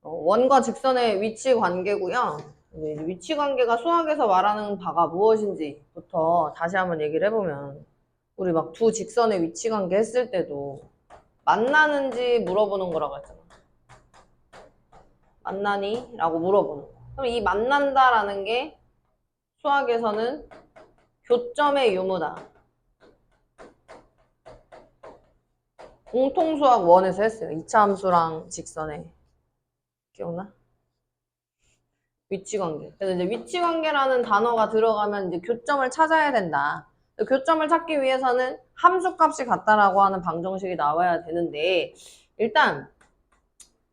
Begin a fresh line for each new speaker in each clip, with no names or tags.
원과 직선의 위치 관계고요. 위치 관계가 수학에서 말하는 바가 무엇인지부터 다시 한번 얘기를 해보면 우리 막 두 직선의 위치 관계 했을 때도 만나는지 물어보는 거라고 했잖아. 만나니? 라고 물어보는 거. 그럼 이 만난다라는 게 수학에서는 교점의 유무다. 공통수학 1에서 했어요. 2차 함수랑 직선의. 기억나? 위치관계. 그래서 이제 위치관계라는 단어가 들어가면 이제 교점을 찾아야 된다. 교점을 찾기 위해서는 함수값이 같다라고 하는 방정식이 나와야 되는데 일단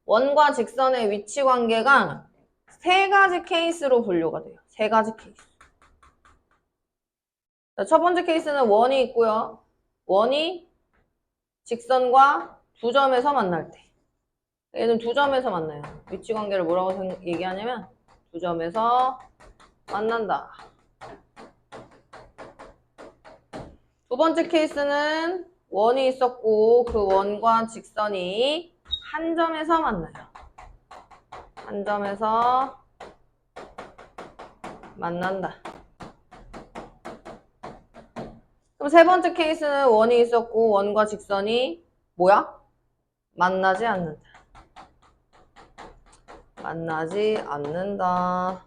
원과 직선의 위치관계가 세 가지 케이스로 분류가 돼요. 세 가지 케이스. 자, 첫 번째 케이스는 원이 있고요. 원이 직선과 두 점에서 만날 때. 얘는 두 점에서 만나요. 위치관계를 뭐라고 얘기하냐면 두 점에서 만난다. 두 번째 케이스는 원이 있었고 그 원과 직선이 한 점에서 만나요. 한 점에서 만난다. 그럼 세 번째 케이스는 원이 있었고 원과 직선이 뭐야? 만나지 않는다. 만나지 않는다.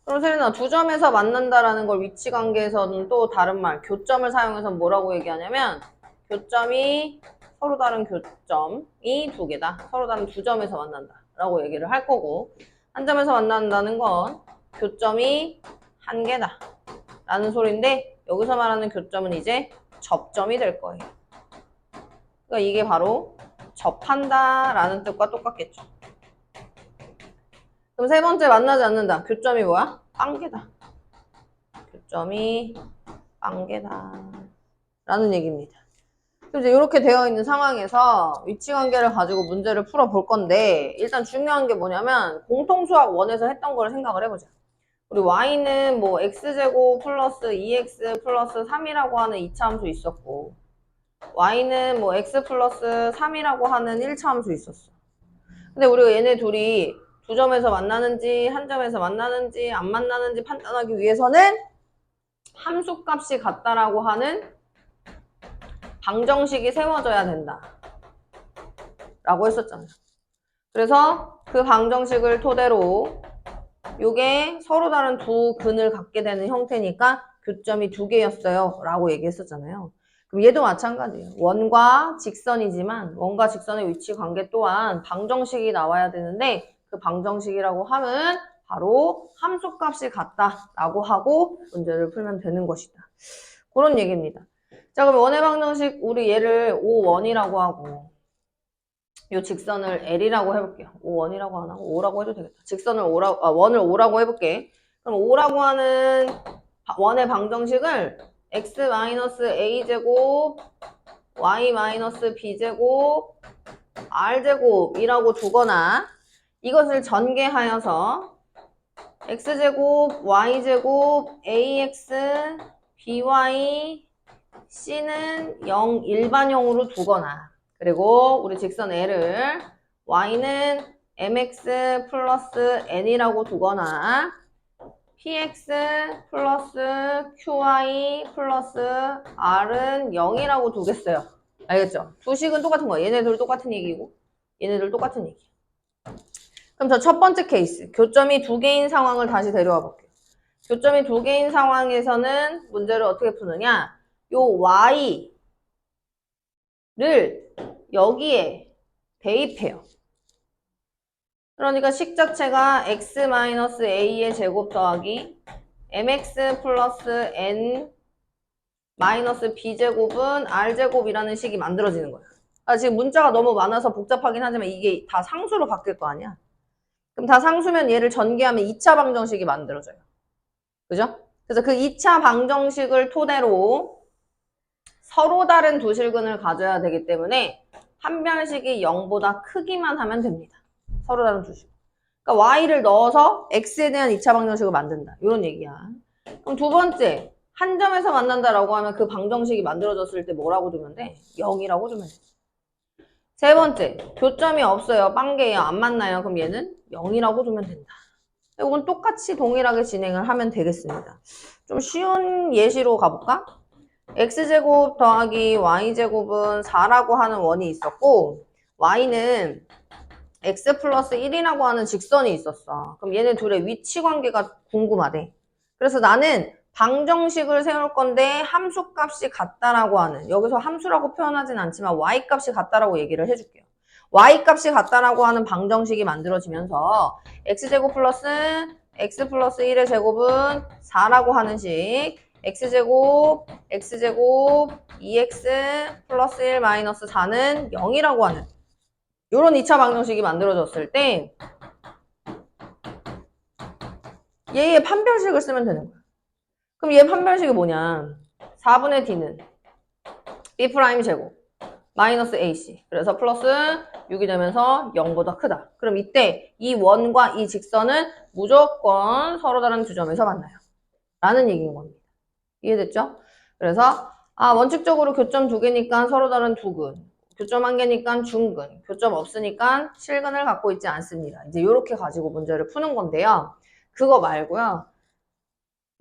그럼 세린아, 두 점에서 만난다라는 걸 위치관계에서는 또 다른 말, 교점을 사용해서 뭐라고 얘기하냐면 교점이 서로 다른 교점이 두 개다. 서로 다른 두 점에서 만난다 라고 얘기를 할 거고 한 점에서 만난다는 건 교점이 한 개다 라는 소리인데 여기서 말하는 교점은 이제 접점이 될 거예요. 그러니까 이게 바로 접한다 라는 뜻과 똑같겠죠. 그럼 세 번째 만나지 않는다. 교점이 뭐야? 빵개다. 교점이 빵개다. 라는 얘기입니다. 그럼 이제 이렇게 되어 있는 상황에서 위치관계를 가지고 문제를 풀어볼 건데 일단 중요한 게 뭐냐면 공통수학 1에서 했던 거를 생각을 해보자. 우리 y는 뭐 x제곱 플러스 2x 플러스 3이라고 하는 2차 함수 있었고 y는 뭐 x 플러스 3이라고 하는 1차 함수 있었어. 근데 우리가 얘네 둘이 두 점에서 만나는지 한 점에서 만나는지 안 만나는지 판단하기 위해서는 함수값이 같다라고 하는 방정식이 세워져야 된다 라고 했었잖아요. 그래서 그 방정식을 토대로 이게 서로 다른 두 근을 갖게 되는 형태니까 교점이 두 개였어요 라고 얘기했었잖아요. 그럼 얘도 마찬가지예요. 원과 직선이지만 원과 직선의 위치 관계 또한 방정식이 나와야 되는데 그 방정식이라고 하면 바로 함수값이 같다라고 하고 문제를 풀면 되는 것이다. 그런 얘기입니다. 자, 그럼 원의 방정식 우리 얘를 O1이라고 하고 이 직선을 L이라고 해볼게요. O1이라고 안 하고 O라고 해도 되겠다. 직선을 원을 O라고 해볼게. 그럼 O라고 하는 원의 방정식을 x-a제곱 y-b제곱 r제곱이라고 두거나 이것을 전개하여서 x제곱 y제곱 ax by c는 0 일반형으로 두거나 그리고 우리 직선 L을 y는 mx 플러스 n이라고 두거나 px 플러스 qy 플러스 r은 0이라고 두겠어요. 알겠죠? 두 식은 똑같은 거예요. 얘네들 똑같은 얘기고 얘네들 똑같은 얘기. 그럼 저 첫 번째 케이스 교점이 두 개인 상황을 다시 데려와 볼게요. 교점이 두 개인 상황에서는 문제를 어떻게 푸느냐 요 y를 여기에 대입해요. 그러니까 식 자체가 x-a의 제곱 더하기 mx 플러스 n 마이너스 b제곱은 r제곱이라는 식이 만들어지는 거야. 지금 문자가 너무 많아서 복잡하긴 하지만 이게 다 상수로 바뀔 거 아니야. 그럼 다 상수면 얘를 전개하면 2차 방정식이 만들어져요. 그죠? 그래서 그 2차 방정식을 토대로 서로 다른 두 실근을 가져야 되기 때문에 판별식이 0보다 크기만 하면 됩니다. 서로 다른 두 실근. 그러니까 y를 넣어서 x에 대한 2차 방정식을 만든다. 이런 얘기야. 그럼 두 번째, 한 점에서 만난다라고 하면 그 방정식이 만들어졌을 때 뭐라고 두면 돼? 0이라고 두면 돼. 세 번째, 교점이 없어요. 빵개예요. 안 만나요. 그럼 얘는 0이라고 두면 된다. 이건 똑같이 동일하게 진행을 하면 되겠습니다. 좀 쉬운 예시로 가볼까? x제곱 더하기 y제곱은 4라고 하는 원이 있었고 y는 x 플러스 1이라고 하는 직선이 있었어. 그럼 얘네 둘의 위치 관계가 궁금하대. 그래서 나는 방정식을 세울 건데 함수 값이 같다라고 하는, 여기서 함수라고 표현하진 않지만 y 값이 같다라고 얘기를 해줄게요. y 값이 같다라고 하는 방정식이 만들어지면서 x제곱 플러스 x 플러스 1의 제곱은 4라고 하는 식, x제곱 2x 플러스 1 마이너스 4는 0이라고 하는 요런 2차 방정식이 만들어졌을 때 얘의 판별식을 쓰면 되는 거야. 그럼 얘 판별식이 뭐냐? 4분의 d는 b 프라임 제곱 마이너스 ac, 그래서 플러스 6이 되면서 0보다 크다. 그럼 이때 이 원과 이 직선은 무조건 서로 다른 두 점에서 만나요 라는 얘기인 겁니다. 이해됐죠? 그래서 원칙적으로 교점 두 개니까 서로 다른 두 근, 교점 한 개니까 중근, 교점 없으니까 실근을 갖고 있지 않습니다. 이제 이렇게 가지고 문제를 푸는 건데요. 그거 말고요.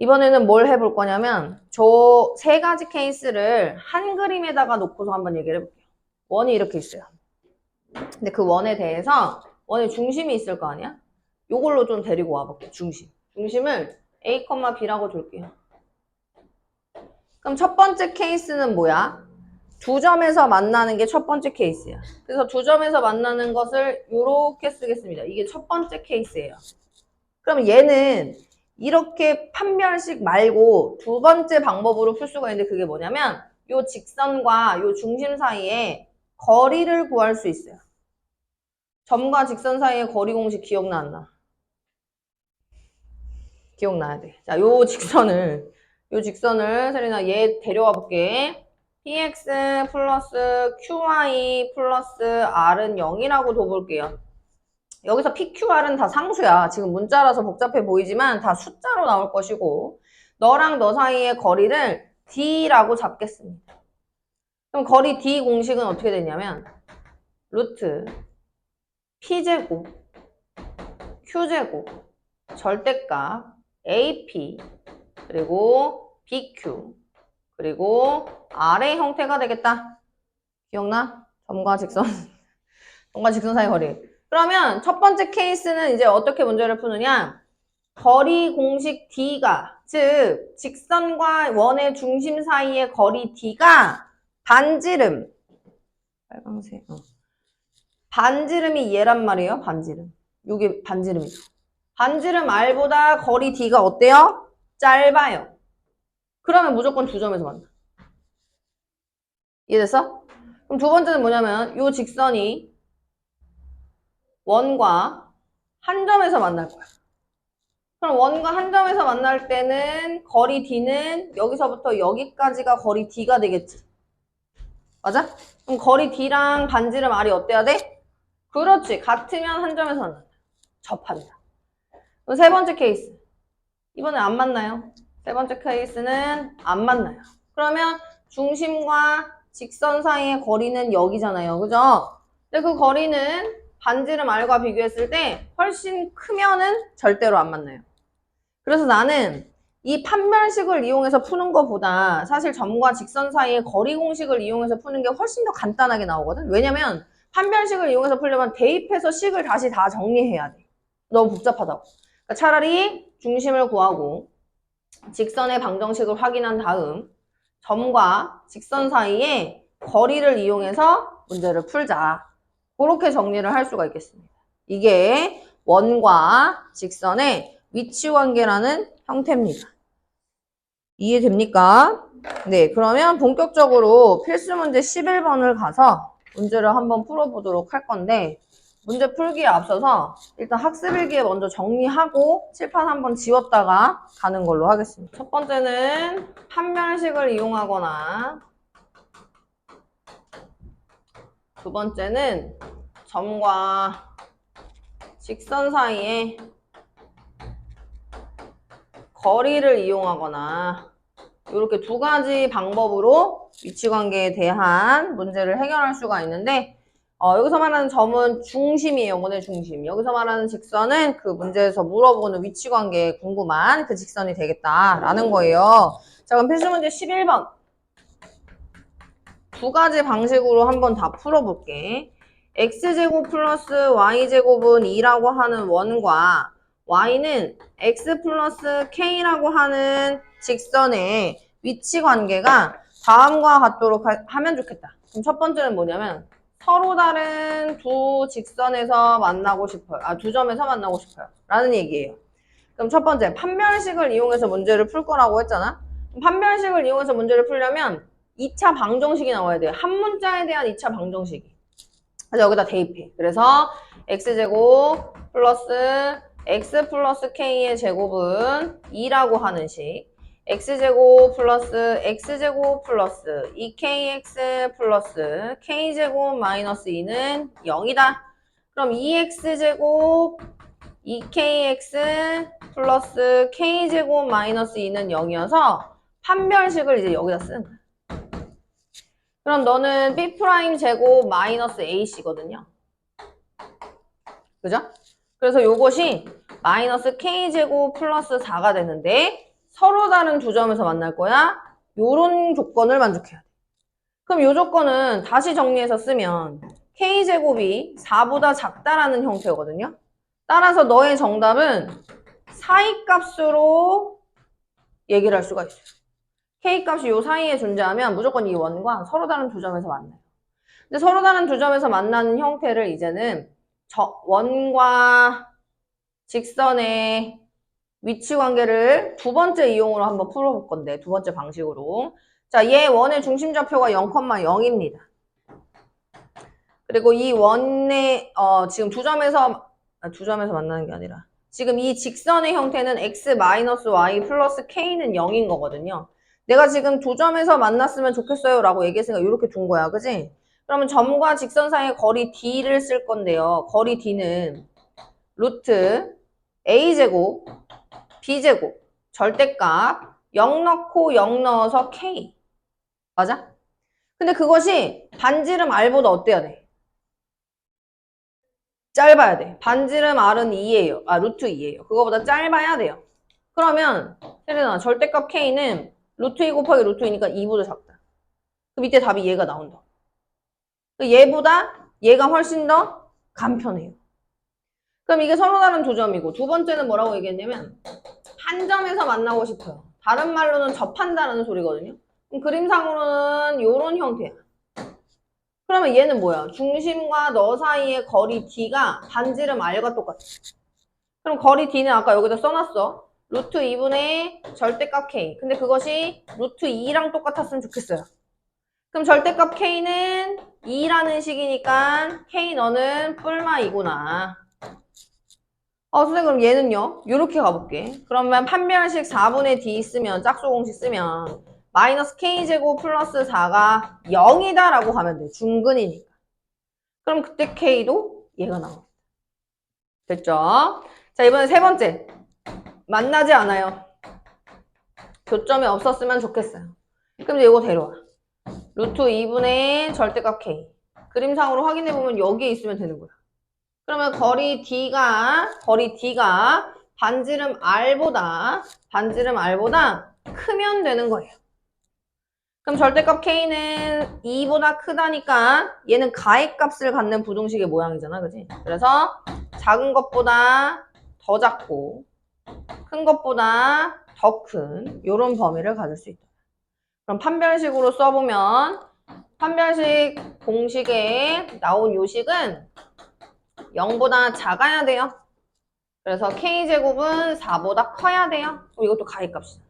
이번에는 뭘 해볼 거냐면 저 세 가지 케이스를 한 그림에다가 놓고서 한번 얘기를 해볼게요. 원이 이렇게 있어요. 근데 그 원에 대해서 원의 중심이 있을 거 아니야? 요걸로 좀 데리고 와볼게요. 중심을 A, B라고 둘게요. 그럼 첫 번째 케이스는 뭐야? 두 점에서 만나는 게 첫 번째 케이스야. 그래서 두 점에서 만나는 것을 이렇게 쓰겠습니다. 이게 첫 번째 케이스예요. 그럼 얘는 이렇게 판별식 말고 두 번째 방법으로 풀 수가 있는데 그게 뭐냐면 요 직선과 요 중심 사이에 거리를 구할 수 있어요. 점과 직선 사이의 거리 공식 기억나 안 나? 기억나야 돼. 자, 요 직선을 세린아 얘 데려와 볼게. px 플러스 qy 플러스 r은 0이라고 둬볼게요. 여기서 pqr은 다 상수야. 지금 문자라서 복잡해 보이지만 다 숫자로 나올 것이고 너랑 너 사이의 거리를 d라고 잡겠습니다. 그럼 거리 d 공식은 어떻게 되냐면 루트 p제곱 q제곱 절대값 ap 그리고 bq 그리고 r의 형태가 되겠다. 기억나? 점과 직선 사이 거리. 그러면 첫 번째 케이스는 이제 어떻게 문제를 푸느냐? 거리 공식 d가, 즉 직선과 원의 중심 사이의 거리 d가 반지름, 빨강색, 반지름이 얘란 말이에요. 반지름. 이게 반지름이죠. 반지름 r보다 거리 d가 어때요? 짧아요. 그러면 무조건 두 점에서 만나. 이해됐어? 그럼 두 번째는 뭐냐면 이 직선이 원과 한 점에서 만날 거야. 그럼 원과 한 점에서 만날 때는 거리 d는 여기서부터 여기까지가 거리 d가 되겠지. 맞아? 그럼 거리 d랑 반지름 r이 어때야 돼? 그렇지. 같으면 한 점에서 만난다. 접한다. 그럼 세 번째 케이스. 이번에 안 만나요. 세 번째 케이스는 안 만나요. 그러면 중심과 직선 사이의 거리는 여기잖아요. 그죠? 근데 그 거리는 반지름 r과 비교했을 때 훨씬 크면은 절대로 안 만나요. 그래서 나는 이 판별식을 이용해서 푸는 것보다 사실 점과 직선 사이의 거리 공식을 이용해서 푸는 게 훨씬 더 간단하게 나오거든. 왜냐면 판별식을 이용해서 풀려면 대입해서 식을 다시 다 정리해야 돼. 너무 복잡하다고. 그러니까 차라리 중심을 구하고 직선의 방정식을 확인한 다음 점과 직선 사이에 거리를 이용해서 문제를 풀자. 그렇게 정리를 할 수가 있겠습니다. 이게 원과 직선의 위치 관계라는 형태입니다. 이해됩니까? 네, 그러면 본격적으로 필수 문제 11번을 가서 문제를 한번 풀어보도록 할 건데 문제 풀기에 앞서서 일단 학습일기에 먼저 정리하고 칠판 한번 지웠다가 가는 걸로 하겠습니다. 첫 번째는 판별식을 이용하거나 두 번째는 점과 직선 사이에 거리를 이용하거나 이렇게 두 가지 방법으로 위치관계에 대한 문제를 해결할 수가 있는데 여기서 말하는 점은 중심이에요. 원의 중심. 여기서 말하는 직선은 그 문제에서 물어보는 위치관계에 궁금한 그 직선이 되겠다라는 거예요. 자, 그럼 필수문제 11번. 두 가지 방식으로 한번 다 풀어볼게. x제곱 플러스 y제곱은 2라고 하는 원과 y는 x 플러스 k라고 하는 직선의 위치관계가 다음과 같도록 하면 좋겠다. 그럼 첫 번째는 뭐냐면 서로 다른 두 직선에서 만나고 싶어요. 두 점에서 만나고 싶어요. 라는 얘기예요. 그럼 첫 번째, 판별식을 이용해서 문제를 풀 거라고 했잖아. 판별식을 이용해서 문제를 풀려면 2차 방정식이 나와야 돼요. 한 문자에 대한 2차 방정식이. 그래서 여기다 대입해. 그래서 x제곱 플러스 x 플러스 k의 제곱은 2라고 하는 식. x제곱 플러스 x제곱 플러스 2kx 플러스 k제곱 마이너스 2는 0이다. 그럼 2x제곱 2kx 플러스 k제곱 마이너스 2는 0이어서 판별식을 이제 여기다 쓰는 거야. 그럼 너는 b 프라임 제곱 마이너스 ac거든요. 그죠? 그래서 요것이 마이너스 k제곱 플러스 4가 되는데 서로 다른 두 점에서 만날 거야. 요런 조건을 만족해야 돼. 그럼 요 조건은 다시 정리해서 쓰면 k제곱이 4보다 작다라는 형태거든요. 따라서 너의 정답은 사이값으로 얘기를 할 수가 있어요. k값이 요 사이에 존재하면 무조건 이 원과 서로 다른 두 점에서 만나요. 근데 서로 다른 두 점에서 만나는 형태를 이제는 원과 직선의 위치 관계를 두 번째 이용으로 한번 풀어볼 건데, 두 번째 방식으로. 자, 얘 원의 중심좌표가 0,0입니다. 그리고 이 원의 지금 두 점에서 만나는 게 아니라 지금 이 직선의 형태는 x-y 플러스 k는 0인 거거든요. 내가 지금 두 점에서 만났으면 좋겠어요 라고 얘기했으니까 이렇게 둔 거야. 그지? 그러면 점과 직선 사이의 거리 d를 쓸 건데요. 거리 d는 루트 a제곱 b제곱 절대값 0 넣고 0 넣어서 k. 맞아? 근데 그것이 반지름 r보다 어때야 돼? 짧아야 돼. 반지름 r은 2예요. 루트 2예요. 그거보다 짧아야 돼요. 그러면 세린아 절대값 k는 루트 2 곱하기 루트 2니까 2보다 작다. 그 밑에 답이 얘가 나온다. 얘보다 얘가 훨씬 더 간편해요. 그럼 이게 서로 다른 두 점이고 두 번째는 뭐라고 얘기했냐면 한 점에서 만나고 싶어요. 다른 말로는 접한다는 소리거든요. 그럼 그림상으로는 이런 형태야. 그러면 얘는 뭐야? 중심과 너 사이의 거리 d가 반지름 r과 똑같아. 그럼 거리 d는 아까 여기다 써놨어. 루트 2분의 절대값 k. 근데 그것이 루트 2랑 똑같았으면 좋겠어요. 그럼 절대값 k는 2라는 식이니까 k 너는 뿔마 2구나. 선생님 그럼 얘는요? 요렇게 가볼게. 그러면 판별식 4분의 d 쓰면 짝수 공식 쓰면 마이너스 k제곱 플러스 4가 0이다 라고 하면 돼. 중근이니까. 그럼 그때 k도 얘가 나옵니다. 됐죠? 자 이번에 세 번째. 만나지 않아요. 교점이 없었으면 좋겠어요. 그럼 이거 데려와. 루트 2분의 절대값 k. 그림상으로 확인해보면 여기에 있으면 되는 거야. 그러면 거리 d가 반지름 r보다 크면 되는 거예요. 그럼 절대값 k는 2보다 크다니까 얘는 가액값을 갖는 부등식의 모양이잖아. 그지? 그래서 작은 것보다 더 작고 큰 것보다 더 큰 이런 범위를 가질 수 있다. 그럼 판별식으로 써보면 판별식 공식에 나온 요식은 0보다 작아야 돼요. 그래서 k제곱은 4보다 커야 돼요. 이것도 가액값이다.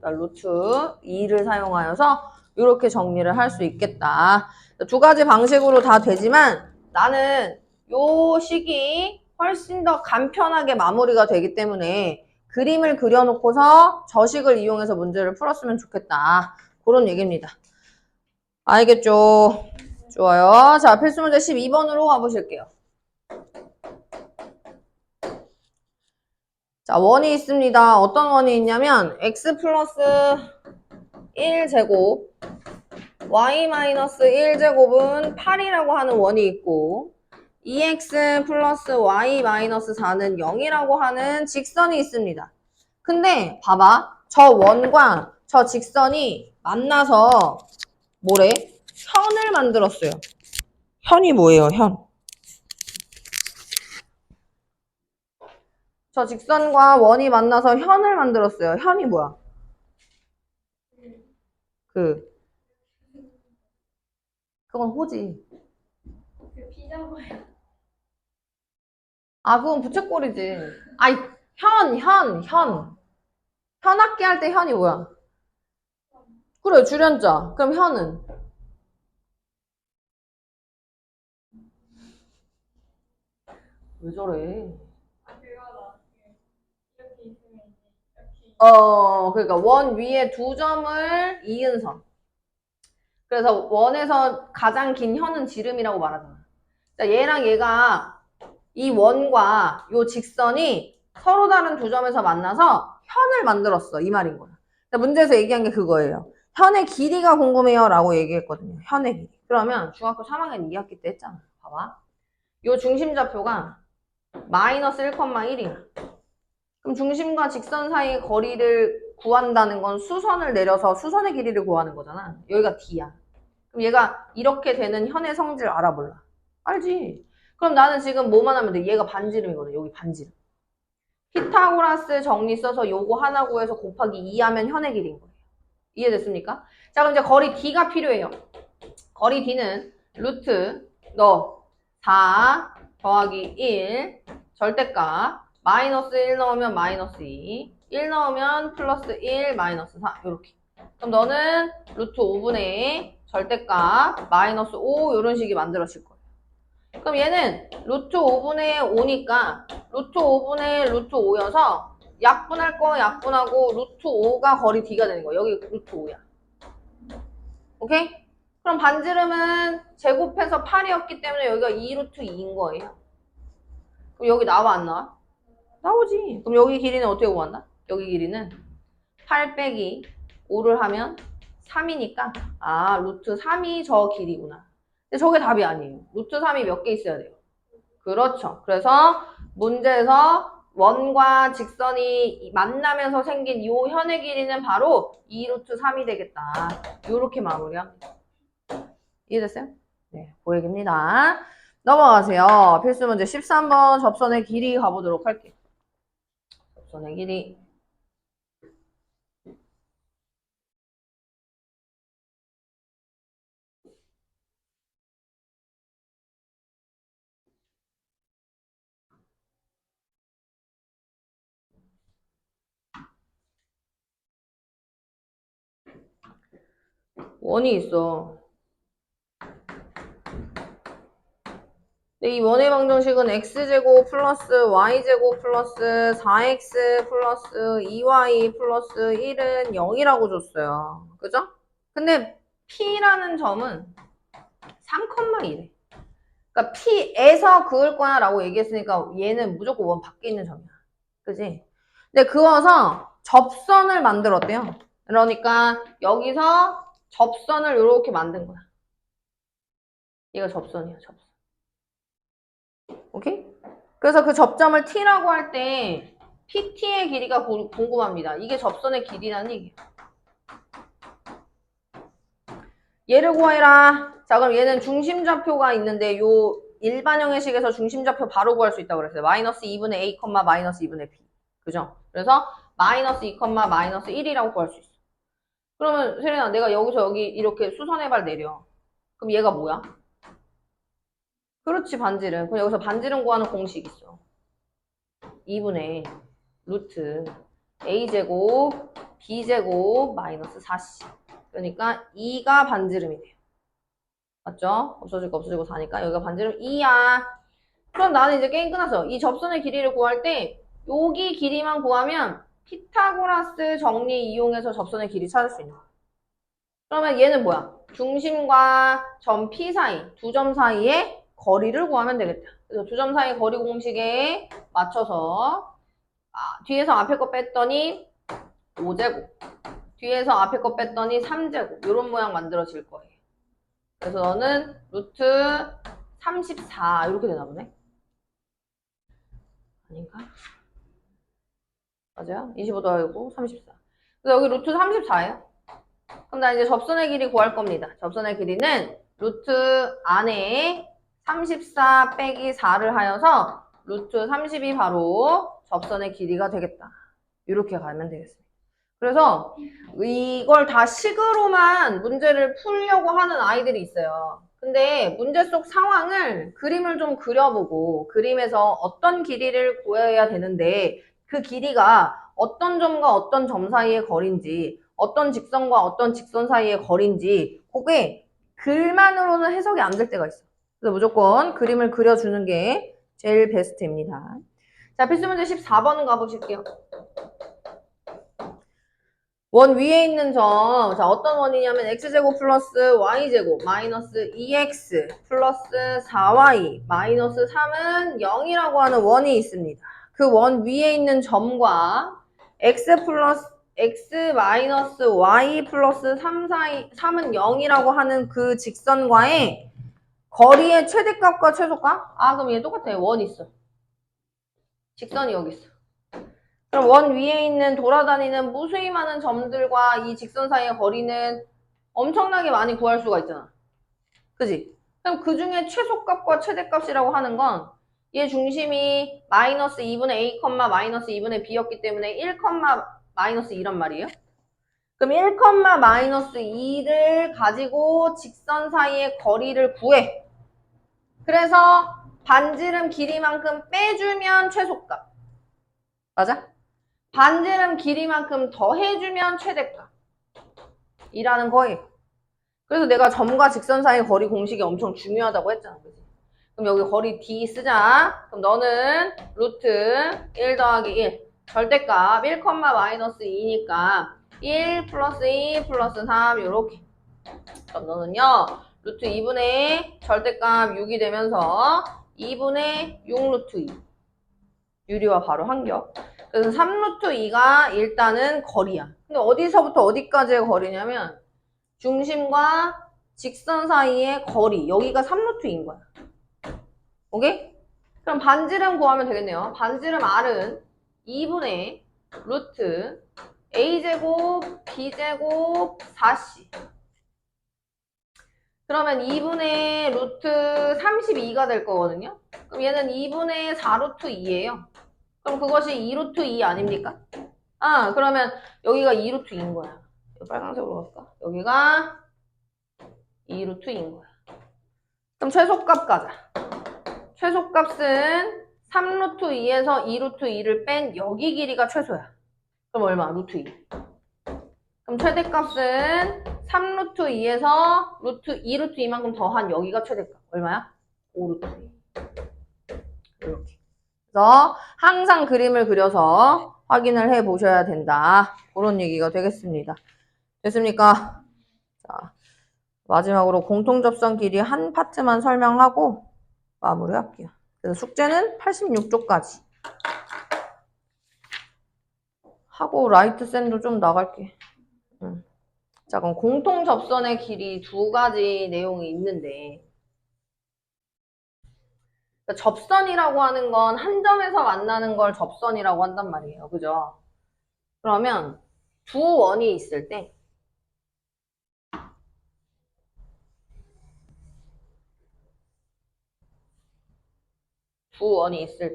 그러니까 루트 2를 사용하여서 이렇게 정리를 할 수 있겠다. 두 가지 방식으로 다 되지만 나는 요 식이 훨씬 더 간편하게 마무리가 되기 때문에 그림을 그려놓고서 저 식을 이용해서 문제를 풀었으면 좋겠다. 그런 얘기입니다. 알겠죠? 좋아요. 자, 필수문제 12번으로 가보실게요. 자, 원이 있습니다. 어떤 원이 있냐면 x 플러스 1제곱 y-1제곱은 8이라고 하는 원이 있고 2x 플러스 y-4는 0이라고 하는 직선이 있습니다. 근데 봐봐. 저 원과 저 직선이 만나서 뭐래? 현을 만들었어요. 현이 뭐예요, 현? 저 직선과 원이 만나서 현을 만들었어요. 현이 뭐야? 그건 호지. 아, 그건 부채꼴이지. 아이, 현. 현악기 할 때 현이 뭐야? 그래, 줄연자. 그럼 현은? 왜 저래? 그러니까 원 위에 두 점을 이은 선. 그래서 원에서 가장 긴 현은 지름이라고 말하잖아. 자, 얘랑 얘가 이 원과 요 직선이 서로 다른 두 점에서 만나서 현을 만들었어. 이 말인 거야. 자, 문제에서 얘기한 게 그거예요. 현의 길이가 궁금해요 라고 얘기했거든요. 현의 길이. 그러면 중학교 3학년 2학기 때 했잖아. 봐봐. 요 중심좌표가 마이너스 1,1이야. 그럼 중심과 직선 사이의 거리를 구한다는 건 수선을 내려서 수선의 길이를 구하는 거잖아. 여기가 D야. 그럼 얘가 이렇게 되는 현의 성질 알아볼라. 알지? 그럼 나는 지금 뭐만 하면 돼? 얘가 반지름이거든. 여기 반지름. 피타고라스 정리 써서 요거 하나 구해서 곱하기 2 하면 현의 길이인 거예요. 이해됐습니까? 자, 그럼 이제 거리 D가 필요해요. 거리 D는 루트 너 4 더하기 1 절대값 마이너스 1 넣으면 마이너스 2 1 넣으면 플러스 1 마이너스 4 이렇게. 그럼 너는 루트 5분의 절대값 마이너스 5 이런 식이 만들어질 거예요. 그럼 얘는 루트 5분의 5니까 루트 5분의 루트 5여서 약분할 거 약분하고 루트 5가 거리 D가 되는 거야. 여기 루트 5야. 오케이? 그럼 반지름은 제곱해서 8이었기 때문에 여기가 2루트 2인 거예요. 그럼 여기 나와 안 나와? 나오지. 그럼 여기 길이는 어떻게 구한다? 여기 길이는 8 빼기 5를 하면 3이니까 아 루트 3이 저 길이구나. 근데 저게 답이 아니에요. 루트 3이 몇 개 있어야 돼요? 그렇죠. 그래서 문제에서 원과 직선이 만나면서 생긴 이 현의 길이는 바로 2루트 3이 되겠다. 이렇게 마무리합니다. 이해됐어요? 네, 고얘기입니다. 넘어가세요. 필수 문제 13번 접선의 길이 가보도록 할게요. 접선의 길이. 원이 있어. 근데 이 원의 방정식은 x제곱 플러스 y제곱 플러스 4x 플러스 2y 플러스 1은 0이라고 줬어요. 그죠? 근데 p라는 점은 3,1에. 그러니까 p에서 그을 거야 라고 얘기했으니까 얘는 무조건 원 밖에 있는 점이야. 그지? 근데 그어서 접선을 만들었대요. 그러니까 여기서 접선을 이렇게 만든 거야. 얘가 접선이야, 접선. 오케이? 그래서 그 접점을 t라고 할 때 pt의 길이가 궁금합니다. 이게 접선의 길이라는 얘기야. 얘를 구해라. 자, 그럼 얘는 중심좌표가 있는데 요 일반형의 식에서 중심좌표 바로 구할 수 있다고 그랬어요. 마이너스 2분의 a, 마이너스 2분의 b. 그죠? 그래서 마이너스 2, 마이너스 1이라고 구할 수 있어. 그러면 세린아, 내가 여기서 여기 이렇게 수선의 발 내려. 그럼 얘가 뭐야? 그렇지, 반지름. 그럼 여기서 반지름 구하는 공식 있어. 2분의 루트 a제곱 b제곱 마이너스 4c. 그러니까 2가 반지름이 돼요. 맞죠? 없어지고 없어지고 4니까 여기가 반지름 2야. 그럼 나는 이제 게임 끝났어. 이 접선의 길이를 구할 때 여기 길이만 구하면 피타고라스 정리 이용해서 접선의 길이 찾을 수 있는 거야. 그러면 얘는 뭐야? 중심과 점 P 사이, 두 점 사이의 거리를 구하면 되겠다. 그래서 두 점 사이 거리 공식에 맞춰서 뒤에서 앞에 거 뺐더니 5제곱, 뒤에서 앞에 거 뺐더니 3제곱 이런 모양 만들어질 거예요. 그래서 너는 루트 34 이렇게 되나 보네. 아닌가? 맞아요? 25 더하고 34. 그래서 여기 루트 34예요. 그럼 나 이제 접선의 길이 구할 겁니다. 접선의 길이는 루트 안에 34 빼기 4를 하여서 루트 30이 바로 접선의 길이가 되겠다. 이렇게 가면 되겠습니다. 그래서 이걸 다 식으로만 문제를 풀려고 하는 아이들이 있어요. 근데 문제 속 상황을 그림을 좀 그려보고 그림에서 어떤 길이를 구해야 되는데 그 길이가 어떤 점과 어떤 점 사이의 거리인지 어떤 직선과 어떤 직선 사이의 거리인지 그게 글만으로는 해석이 안 될 때가 있어. 그래서 무조건 그림을 그려주는 게 제일 베스트입니다. 자, 필수 문제 14번은 가보실게요. 원 위에 있는 점, 자, 어떤 원이냐면 x제곱 플러스 y제곱 마이너스 2x 플러스 4y 마이너스 3은 0이라고 하는 원이 있습니다. 그 원 위에 있는 점과 x 플러스 x 마이너스 y 플러스 3은 0이라고 하는 그 직선과의 거리의 최대값과 최소값? 아, 그럼 얘 똑같아요. 원 있어. 직선이 여기 있어. 그럼 원 위에 있는 돌아다니는 무수히 많은 점들과 이 직선 사이의 거리는 엄청나게 많이 구할 수가 있잖아. 그지? 그럼 그 중에 최소값과 최대값이라고 하는 건 얘 중심이 마이너스 2분의 a, 마이너스 2분의 b였기 때문에 1, 마이너스 2란 말이에요. 그럼 1, 마이너스 2를 가지고 직선 사이의 거리를 구해. 그래서 반지름 길이만큼 빼주면 최소값. 맞아? 반지름 길이만큼 더해주면 최대값 이라는 거예요. 그래서 내가 점과 직선 사이 거리 공식이 엄청 중요하다고 했잖아. 그치? 그럼 여기 거리 D 쓰자. 그럼 너는 루트 1 더하기 1 절대값 1, 마이너스 2니까 1 플러스 2 플러스 3 요렇게. 그럼 너는요 루트 2분의 절대값 6이 되면서 2분의 6 루트 2 유리와 바로 한격. 그래서 3루트 2가 일단은 거리야. 근데 어디서부터 어디까지의 거리냐면 중심과 직선 사이의 거리. 여기가 3루트 2인 거야. 오케이? 그럼 반지름 구하면 되겠네요. 반지름 R은 2분의 루트 A제곱 B제곱 4C. 그러면 2분의 루트 32가 될 거거든요. 그럼 얘는 2분의 4루트 2예요. 그럼 그것이 2루트 2 아닙니까? 아, 그러면 여기가 2루트 2인 거야. 빨간색으로 갈까? 여기가 2루트 2인 거야. 그럼 최소값 가자. 최소값은 3루트 2에서 2루트 2를 뺀 여기 길이가 최소야. 그럼 얼마? 루트 2. 그럼 최대값은 3루트 2에서 2루트 2만큼 더한 여기가 최대값. 얼마야? 5루트 2. 이렇게. 그래서 항상 그림을 그려서 확인을 해 보셔야 된다. 그런 얘기가 되겠습니다. 됐습니까? 자, 마지막으로 공통접선 길이 한 파트만 설명하고 마무리할게요. 그래서 숙제는 86쪽까지 하고 라이트 샌도 좀 나갈게. 자, 그럼 공통접선의 길이 두 가지 내용이 있는데 그러니까 접선이라고 하는 건 한 점에서 만나는 걸 접선이라고 한단 말이에요. 그죠? 그러면 두 원이 있을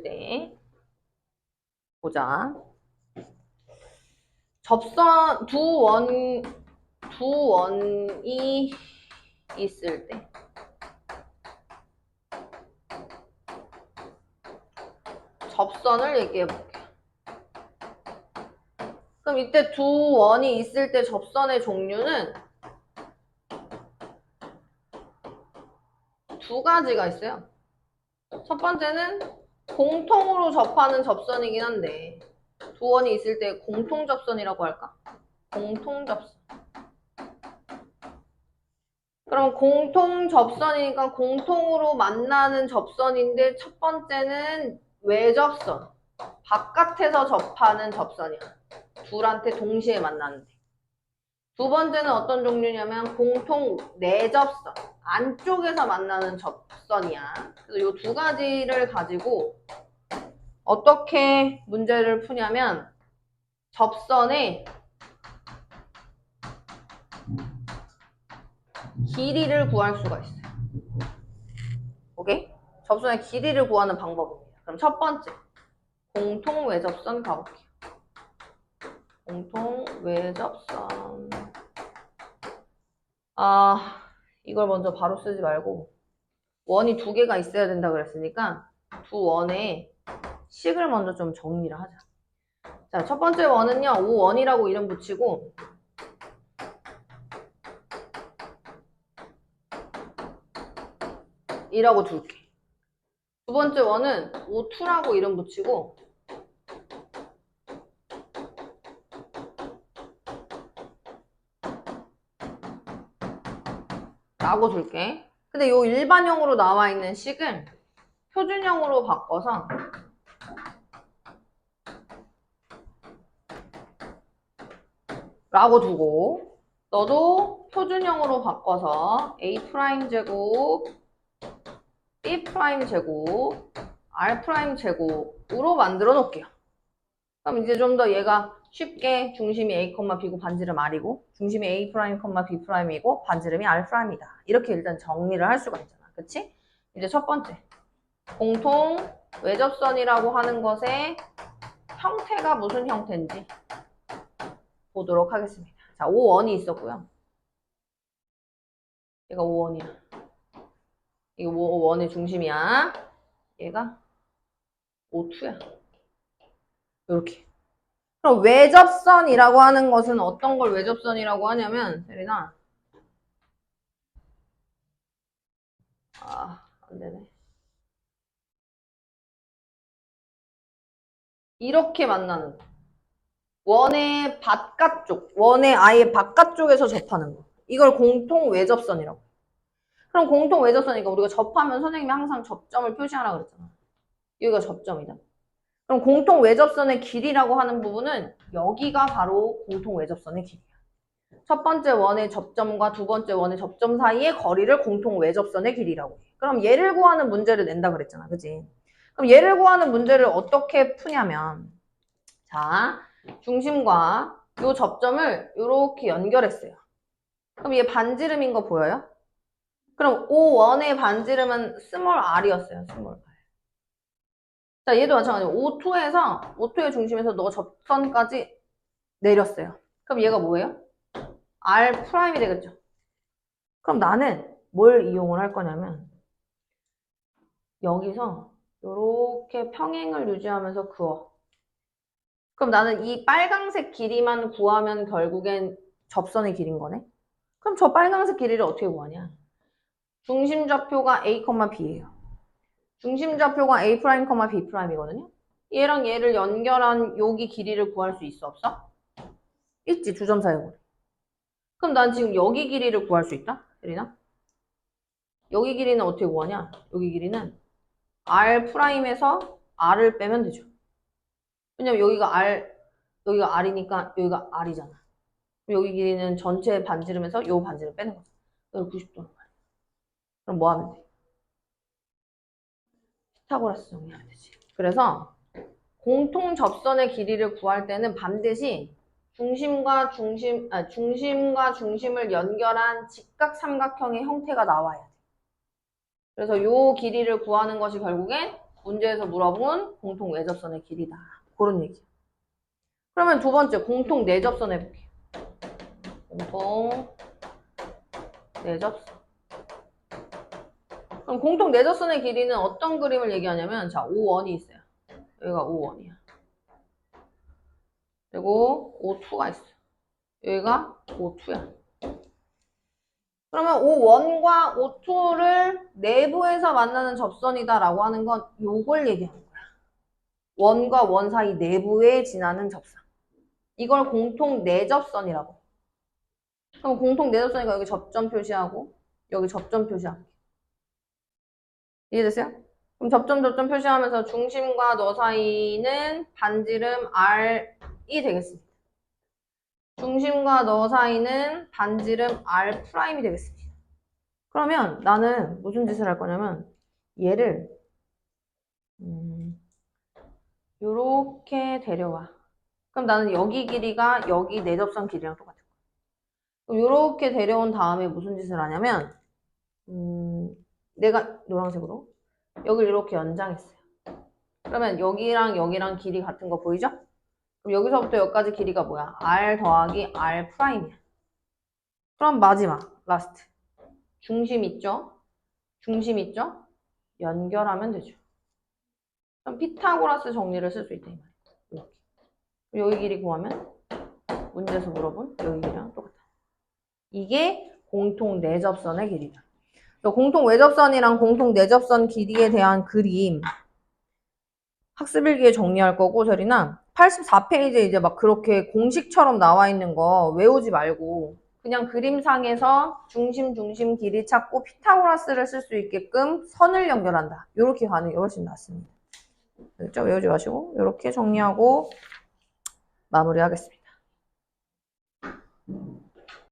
때 보자. 접선 두 원이 있을 때 접선을 얘기해 볼게요. 그럼 이때 두 원이 있을 때 접선의 종류는 두 가지가 있어요. 첫 번째는 공통으로 접하는 접선이긴 한데 두 원이 있을 때 공통접선이라고 할까? 공통접선. 그럼 공통접선이니까 공통으로 만나는 접선인데 첫 번째는 외접선. 바깥에서 접하는 접선이야. 둘한테 동시에 만나는데. 두 번째는 어떤 종류냐면 공통 내접선. 안쪽에서 만나는 접선이야. 그래서 이 두 가지를 가지고 어떻게 문제를 푸냐면 접선의 길이를 구할 수가 있어요. 오케이? 접선의 길이를 구하는 방법입니다. 그럼 첫 번째, 공통 외접선 가볼게요. 공통 외접선. 이걸 먼저 바로 쓰지 말고 원이 두 개가 있어야 된다 그랬으니까 두 원의 식을 먼저 좀 정리를 하자. 자, 첫 번째 원은요, O1이라고 이름 붙이고 이라고 둘게. 두 번째 원은 O2라고 이름 붙이고 라고 둘게. 근데 요 일반형으로 나와 있는 식을 표준형으로 바꿔서 라고 두고 너도 표준형으로 바꿔서 A'제곱 B'제곱 R'제곱으로 만들어 놓을게요. 그럼 이제 좀 더 얘가 쉽게 중심이 A, B고 반지름 R이고 중심이 A', B'이고 반지름이 R'이다. 이렇게 일단 정리를 할 수가 있잖아. 그치? 이제 첫 번째 공통 외접선이라고 하는 것의 형태가 무슨 형태인지 보도록 하겠습니다. 자, O1이 있었고요. 얘가 O1이야. 이게 O1의 중심이야. 얘가 O2야. 이렇게. 그럼 외접선이라고 하는 것은 어떤 걸 외접선이라고 하냐면, 세린아. 안 되네. 이렇게 만나는 거. 원의 바깥쪽, 원의 아예 바깥쪽에서 접하는 거. 이걸 공통 외접선이라고. 그럼 공통 외접선이니까 우리가 접하면 선생님이 항상 접점을 표시하라 그랬잖아. 여기가 접점이다. 그럼 공통 외접선의 길이라고 하는 부분은 여기가 바로 공통 외접선의 길이야. 첫 번째 원의 접점과 두 번째 원의 접점 사이의 거리를 공통 외접선의 길이라고 해. 그럼 얘를 구하는 문제를 낸다 그랬잖아. 그치? 그럼 얘를 구하는 문제를 어떻게 푸냐면 자, 중심과 요 접점을 이렇게 연결했어요. 그럼 얘 반지름인 거 보여요? 그럼 O1의 반지름은 스몰 r이었어요. 스몰 r. 자, 얘도 마찬가지로 O2의 중심에서 너가 접선까지 내렸어요. 그럼 얘가 뭐예요? R'이 되겠죠. 그럼 나는 뭘 이용을 할 거냐면 여기서 이렇게 평행을 유지하면서 그어. 그럼 나는 이 빨강색 길이만 구하면 결국엔 접선의 길인 거네. 그럼 저 빨강색 길이를 어떻게 구하냐? 중심좌표가 A, B예요. 중심좌표가 A', B'이거든요. 얘랑 얘를 연결한 여기 길이를 구할 수 있어, 없어? 있지, 두 점 사이에. 그럼 난 지금 여기 길이를 구할 수 있다? 세린아? 여기 길이는 어떻게 구하냐? 여기 길이는 R'에서 R을 빼면 되죠. 왜냐면 여기가 R이니까 여기가 R이잖아. 여기 길이는 전체 반지름에서 요 반지름 빼는 거죠. 여기 90도는 말이야. 그럼 뭐 하면 돼? 피타고라스 정리하면 되지. 그래서 공통 접선의 길이를 구할 때는 반드시 중심과 중심을 연결한 직각삼각형의 형태가 나와야 돼. 그래서 요 길이를 구하는 것이 결국엔 문제에서 물어본 공통 외접선의 길이다. 그런 얘기야. 그러면 두 번째 공통 내접선 해볼게요. 공통 내접선. 그럼 공통 내접선의 길이는 어떤 그림을 얘기하냐면 자, O1이 있어요. 여기가 O1이야. 그리고 O2가 있어. 여기가 O2야. 그러면 O1과 O2를 내부에서 만나는 접선이다라고 하는 건 요걸 얘기하는 거야. 원과 원 사이 내부에 지나는 접선. 이걸 공통 내접선이라고. 그럼 공통 내접선이니까 여기 접점 표시하고 여기 접점 표시할게. 이해됐어요? 그럼 접점 표시하면서 중심과 너 사이는 반지름 R이 되겠습니다. 중심과 너 사이는 반지름 R'이 되겠습니다. 그러면 나는 무슨 짓을 할 거냐면 얘를 요렇게 데려와. 그럼 나는 여기 길이가 여기 내접선 길이랑 똑같아. 그럼 요렇게 데려온 다음에 무슨 짓을 하냐면 내가 노란색으로 여기를 이렇게 연장했어요. 그러면 여기랑 여기랑 길이 같은 거 보이죠? 그럼 여기서부터 여기까지 길이가 뭐야? R 더하기 R'이야. 그럼 마지막, 라스트. 중심 있죠? 중심 있죠? 연결하면 되죠. 그럼 피타고라스 정리를 쓸 수 있다, 이 말이야. 이렇게. 여기 길이 구하면 문제에서 물어본 여기 길이랑 똑같아. 이게 공통 내접선의 길이다. 공통 외접선이랑 공통 내접선 길이에 대한 그림 학습일기에 정리할 거고, 저리나 84페이지에 이제 막 그렇게 공식처럼 나와 있는 거 외우지 말고 그냥 그림상에서 중심 길이 찾고 피타고라스를 쓸 수 있게끔 선을 연결한다. 이렇게 가는 게 훨씬 낫습니다. 그렇죠? 외우지 마시고 이렇게 정리하고 마무리하겠습니다.